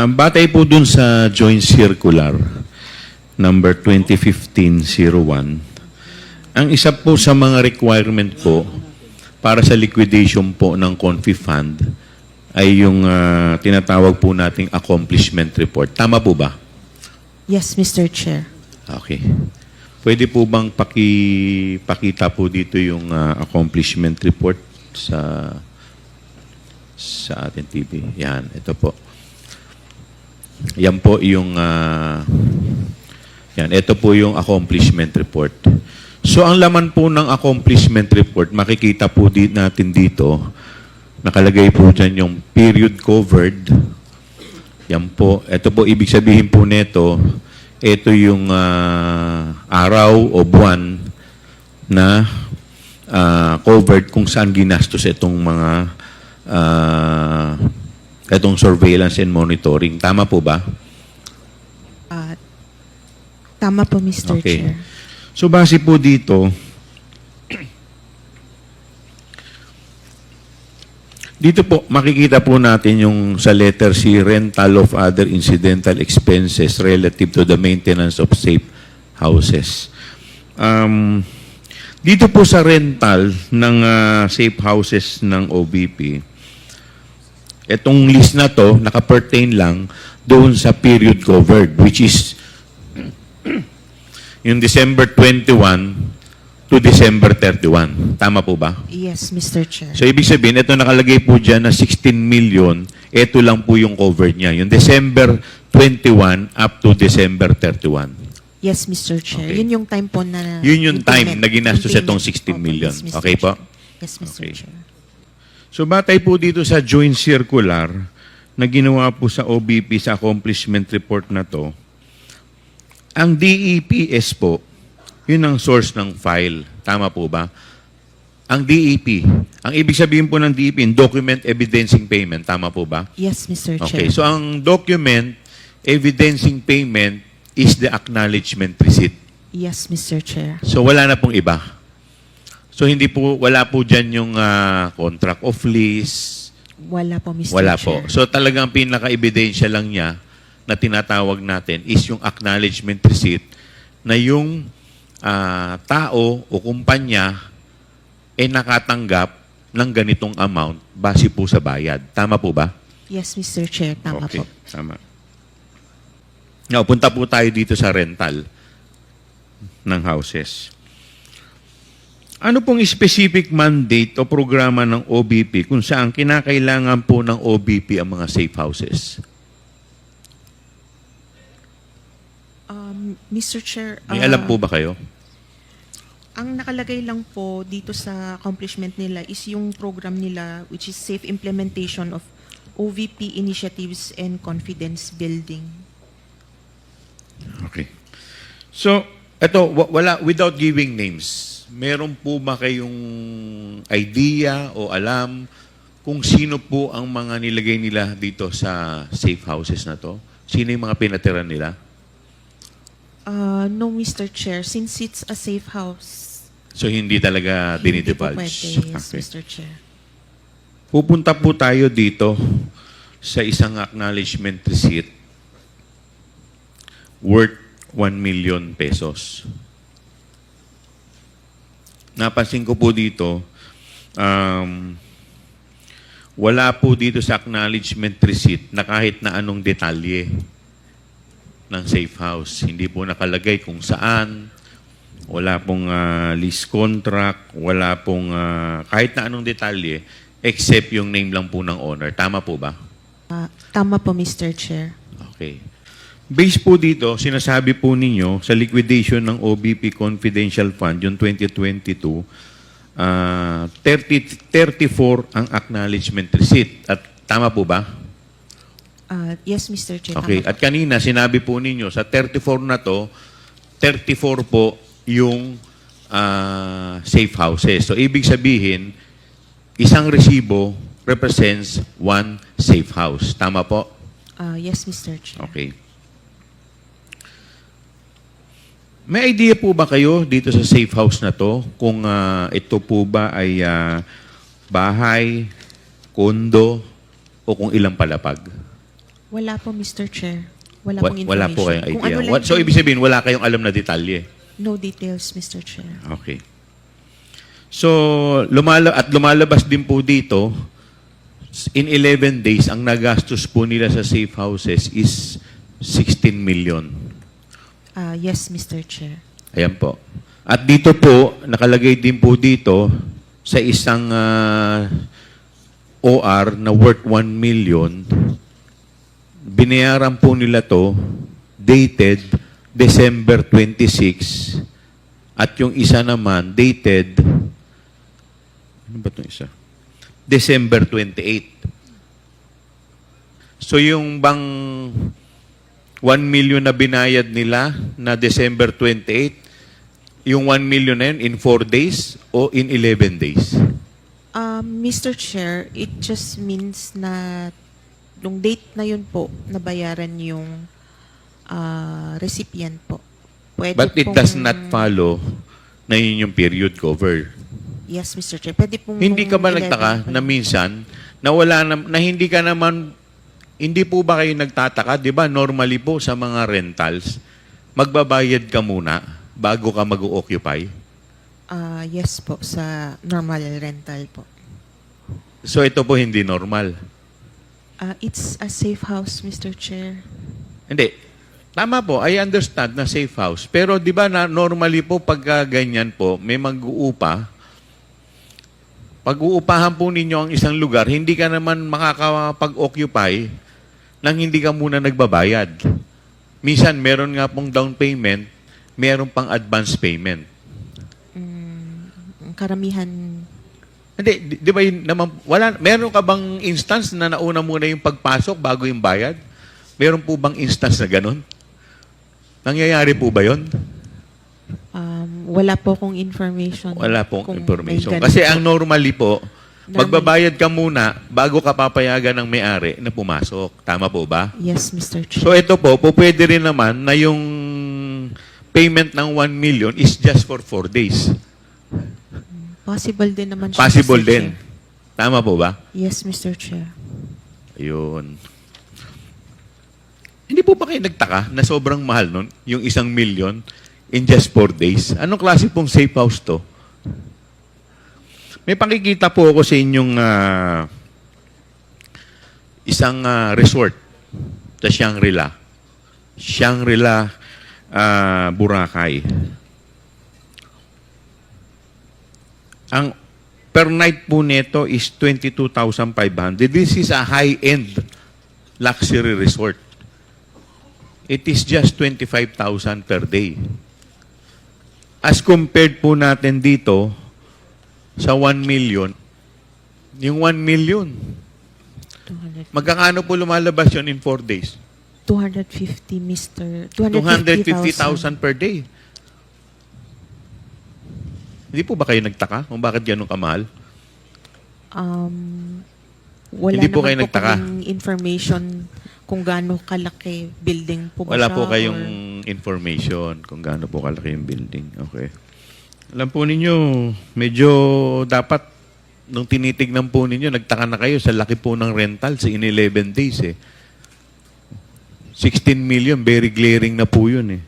Batay po dun sa Joint Circular number 2015-01, ang isa po sa mga requirement po para sa liquidation po ng Confi Fund ay yung tinatawag po nating accomplishment report. Tama po ba? Yes, Mr. Chair. Okay. Pwede po bang pakita po dito yung accomplishment report sa ating TV? Yan, ito po. Yan po yung ito po yung accomplishment report. So ang laman po ng accomplishment report, makikita po natin dito, nakalagay po dyan yung period covered. Yan po. Ito po, ibig sabihin po nito, ito yung araw o buwan na covered kung saan ginastos itong mga itong surveillance and monitoring. Tama po ba? Tama po, Mr. Okay. Chair. So base po dito, dito po makikita po natin yung sa letter C, rental of other incidental expenses relative to the maintenance of safe houses. Dito po sa rental ng safe houses ng OBP, itong list na to naka-pertain lang doon sa period covered, which is yung December 21 to December 31. Tama po ba? Yes, Mr. Chair. So, ibig sabihin, ito nakalagay po dyan na 16 million, ito lang po yung covered niya. Yung December 21 up to December 31. Yes, Mr. Chair. Okay. Yun yung time po na... Yun yung time na ginastos implement. itong 16 million. Yes, Mr. Okay po? Chair. Yes, Mr. Okay. Chair. So, batay po dito sa joint circular na ginawa po sa OBP sa accomplishment report na to, ang DEPS po, yun ang source ng file. Tama po ba? Ang DEP, ang ibig sabihin po ng DEP, document evidencing payment. Tama po ba? Yes, Mr. Okay, Chair. so ang document evidencing payment is the acknowledgement receipt. Yes, Mr. Chair. So wala na pong iba. So wala po dyan yung contract of lease. Wala po, Mr. Wala Chair. po. So talagang pinaka-ebidensya lang niya na tinatawag natin is yung acknowledgement receipt na yung tao o kumpanya ay nakatanggap ng ganitong amount base po sa bayad. Tama po ba? Yes, Mr. Chair. Tama Okay, po. tama. Now, punta po tayo dito sa rental ng houses. Ano pong specific mandate o programa ng OBP kung saan kinakailangan po ng OBP ang mga safe houses? Mr. Chair, May alam po ba kayo? ang nakalagay lang po dito sa accomplishment nila is yung program nila which is safe implementation of OVP initiatives and confidence building. Okay. So, without giving names, meron po ba kayong idea o alam kung sino po ang mga nilagay nila dito sa safe houses na to? Sino yung mga pinatira nila? No, Mr. Chair. Since it's a safe house, So, hindi talaga hindi po dinidivulge? pwede. Yes, Okay. Mr. Chair. Pupunta po tayo dito sa isang acknowledgement receipt worth 1 million pesos. Napansin ko po dito, wala po dito sa acknowledgement receipt na kahit na anong detalye ng safe house. Hindi po nakalagay kung saan, wala pong lease contract, wala pong kahit na anong detalye, except yung name lang po ng owner. Tama po ba? Tama po, Mr. Chair. Okay. Based po dito, sinasabi po ninyo sa liquidation ng OBP Confidential Fund, yung 2022, 34 ang acknowledgement receipt. At tama po ba? Yes, Mr. Chair. Okay. Tama At kanina, sinabi po ninyo, sa 34 na to, 34 po yung safe houses. So, ibig sabihin, isang resibo represents one safe house. Tama po? Yes, Mr. Chair. Okay. May idea po ba kayo dito sa safe house na to kung ito po ba ay bahay, kondo, o kung ilang palapag? Wala po, Mr. Chair. Wala pong information. Wala po kayong Kung idea. ano lang So, yung- ibig sabihin, wala kayong alam na detalye. No details, Mr. Chair. Okay. So, lumalabas din po dito, in 11 days, ang nagastos po nila sa safe houses is 16 million. Yes, Mr. Chair. Ayan po. At dito po, nakalagay din po dito, sa isang OR na worth 1 million, binayaran po nila to, dated December 26, at yung isa naman, dated, ano ba itong isa? December 28. So yung bang 1 million na binayad nila na December 28, yung 1 million na yun in 4 days o in 11 days? Mr. Chair, it just means na nung date na yun po, nabayaran yung recipient po. Pwede But it pong- does not follow na yun yung period cover. Yes, Mr. Chair. Pwede pong... Hindi ka ba nung 11 nagtaka pa na lang. minsan na wala na hindi ka naman, hindi po ba kayo nagtataka, di ba normally po sa mga rentals, magbabayad ka muna bago ka mag-occupy? Yes po, sa normal rental po. So ito po hindi normal. It's a safe house, Mr. Chair. Hindi. Tama po, I understand na safe house. Pero di ba na normally po pagka ganyan po, may mag-uupa, pag-uupahan po ninyo ang isang lugar, hindi ka naman makakapag-occupy nang hindi ka muna nagbabayad. Minsan, meron nga pong down payment, meron pang advance payment. Ang karamihan, Hindi, di ba yun naman, meron ka bang instance na nauna muna yung pagpasok bago yung bayad? Meron po bang instance na ganun? Nangyayari po ba yun? wala po kong information. Wala pong kung may information. ganun Kasi po. ang normally po, Normally. magbabayad ka muna bago ka papayagan ng may-ari na pumasok. Tama po ba? Yes, Mr. Chair. So ito po, pwede rin naman na yung payment ng 1 million is just for 4 days. Possible din naman siya, Possible Mr. din. Chair. Tama po ba? Yes, Mr. Chair. Ayun. Hindi po ba kayo nagtaka na sobrang mahal nun, yung 1 million in just 4 days? Anong klase pong safe house to? May pakikita po ako sa inyong isang resort sa Shangri-La. Shangri-La, Boracay. Ang per night po nito is 22,500. This is a high-end luxury resort. It is just 25,000 per day. As compared po natin dito sa 1 million, yung 1 million, 200 magkakano po lumalabas yun in 4 days? 250, Mr. 250,000 per day. Hindi po ba kayo nagtaka kung bakit ganun kamahal? Wala Hindi po naman kayo nagtaka? kaming information kung gaano kalaki building po ba Wala siya po kayong or- information kung gaano po kalaki yung building. Okay. Alam po ninyo, medyo dapat, nung tinitignan po ninyo, nagtaka na kayo sa laki po ng rental sa in 11 days eh. 16 million, very glaring na po yun eh.